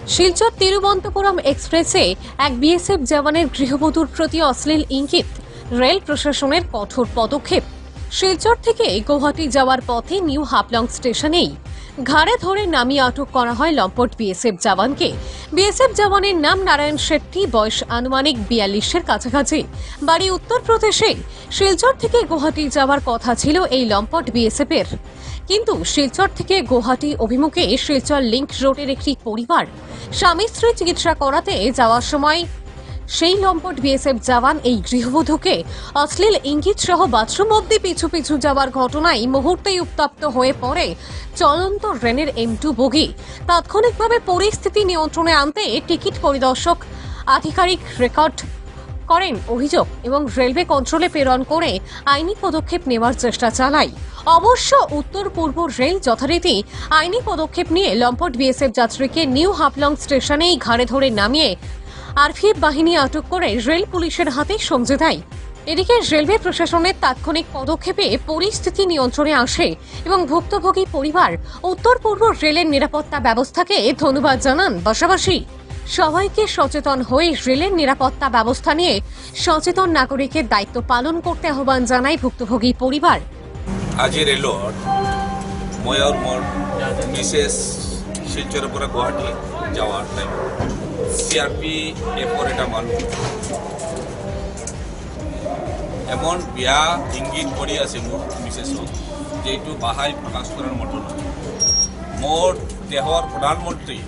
শিলচর তিরুবন্তপুরম এক্সপ্রেসে এক বিএসএফ জওয়ানের গৃহবধূর প্রতি অশ্লীল ইঙ্গিত, রেল প্রশাসনের কঠোর পদক্ষেপ। শিলচর থেকে গুয়াহাটি যাওয়ার পথে নিউ হাফলং স্টেশনেই ঘাড়ে ধরে নামিয়ে আটক করা হয় লম্পট বিএসএফ জওয়ানকে। বিএসএফ জওয়ানের নাম নারায়ণ শেট্টি, বয়স আনুমানিক 42-এর কাছাকাছি, বাড়ি উত্তরপ্রদেশে। শিলচর থেকে গুয়াহাটি যাওয়ার কথা ছিল এই লম্পট বিএসএফের, কিন্তু শিলচর থেকে গুয়াহাটি অভিমুখে শিলচর লিংক রোডের একটি পরিবার স্বামী স্ত্রী চিকিৎসা করাতে যাওয়ার সময় সেই লম্পট বিএসএফ জওয়ান এই গৃহবধূকে অশ্লীল ইঙ্গিত সহ বাথরুম অব্দি পিছু পিছু যাওয়ার ঘটনায় মুহূর্তেই উত্তপ্ত হয়ে পড়ে চলন্ত ট্রেনের M2 বগি। তাৎক্ষণিকভাবে পরিস্থিতি নিয়ন্ত্রণে আনতে টিকিট পরিদর্শক আধিকারিক রেকর্ড করেন অভিযোগ এবং রেলওয়ে কন্ট্রোলে প্রেরণ করে আইনি পদক্ষেপ নেওয়ার চেষ্টা চালায়। অবশ্য উত্তর পূর্ব রেল যথারীতি আইনি পদক্ষেপ নিয়ে লম্পট বিএসএফ যাত্রীকে নিউ হাফলং স্টেশনেই ঘাড়ে ধরে নামিয়ে আরপিএফ বাহিনী আটক করে রেল পুলিশের হাতে সমঝে দেয়। এদিকে রেলওয়ে প্রশাসনের তাৎক্ষণিক পদক্ষেপে পরিস্থিতি নিয়ন্ত্রণে আসে এবং ভুক্তভোগী পরিবার উত্তর পূর্ব রেলের নিরাপত্তা ব্যবস্থাকে ধন্যবাদ জানান। পাশাপাশি সবাইকে সচেতন হয়ে রেলের নিরাপত্তা ব্যবস্থা নিয়ে সচেতন নাগরিকের দায়িত্ব পালন করতে আহ্বান জানায় ভুক্তভোগী পরিবার। আজি ৰেলত মই আৰু মোৰ মিছেছ শিলচৰৰ পৰা গুৱাহাটী যাৱাৰ টাইম CRPFৰ এটা মানুহ এমন বেয়া ইংগিত কৰি আছে মোৰ মিছেছক, যিটো বাহাই প্ৰকাশ কৰাৰ মতো নহয়। মোৰ দেশৰ প্ৰধানমন্ত্ৰী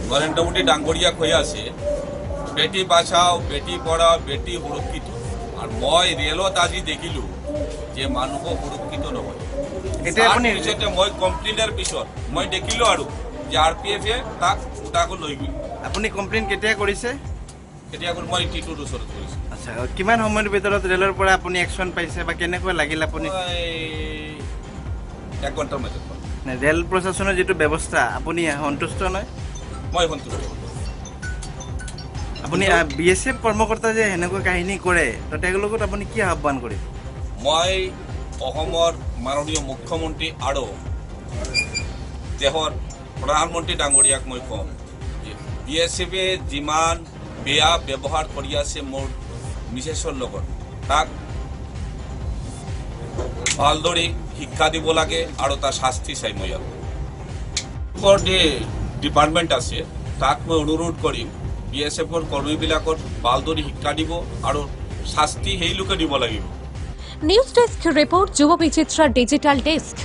নৰেন্দ্ৰ মোদী ডাঙৰীয়াক হৈ আছে বেটি বাচাও, বেটি পঢ়াও, বেটি সুৰক্ষিত। আৰু মই ৰেলত আজি দেখিলোঁ যে মানুহক সুৰক্ষিত নহয়। পিছতে মই কমপ্লেইনৰ পিছত মই দেখিলোঁ আৰু যে RPF-এ তাক উটাকৈ লৈ গ'ল। আপুনি কমপ্লেইন কেতিয়া কৰিছে? কেতিয়া মই টিটোৰ ওচৰত কৰিছোঁ। আচ্ছা, কিমান সময়ৰ ভিতৰত ৰেলৰ পৰা আপুনি একশ্যন পাইছে বা কেনেকৈ লাগিল আপুনি? 1 ঘণ্টাৰ মাজত ৰেল প্ৰশাসনৰ যিটো ব্যৱস্থা আপুনি সন্তুষ্ট নহয়? মই সন্তুষ্ট। আপুনি BSF কৰ্মকৰ্তা যে সেনেকৈ কাহিনী কৰে, তো তেওঁলোকক আপুনি কি আহ্বান কৰিব? মই অসমৰ মাননীয় মুখ্যমন্ত্ৰী আৰু দেশৰ প্ৰধানমন্ত্ৰী ডাঙৰীয়াক মই কম যে BSF-এ যিমান বেয়া ব্যৱহাৰ কৰি আছে মোৰ মিছেছৰ লগত, তাক ভালদৰে শিক্ষা দিব লাগে আৰু তাৰ শাস্তি চাই মই আৰু যে ডিপাৰ্টমেণ্ট আছে তাক মই অনুৰোধ কৰিম BSF-ৰ কৰ্মীবিলাকক ভালদৰে শিক্ষা দিব আৰু শাস্তি সেই লোকে দিব লাগিব। নিউজ ডেস্ক রিপোর্ট, যুব বিচিত্রা ডিজিটাল ডেস্ক।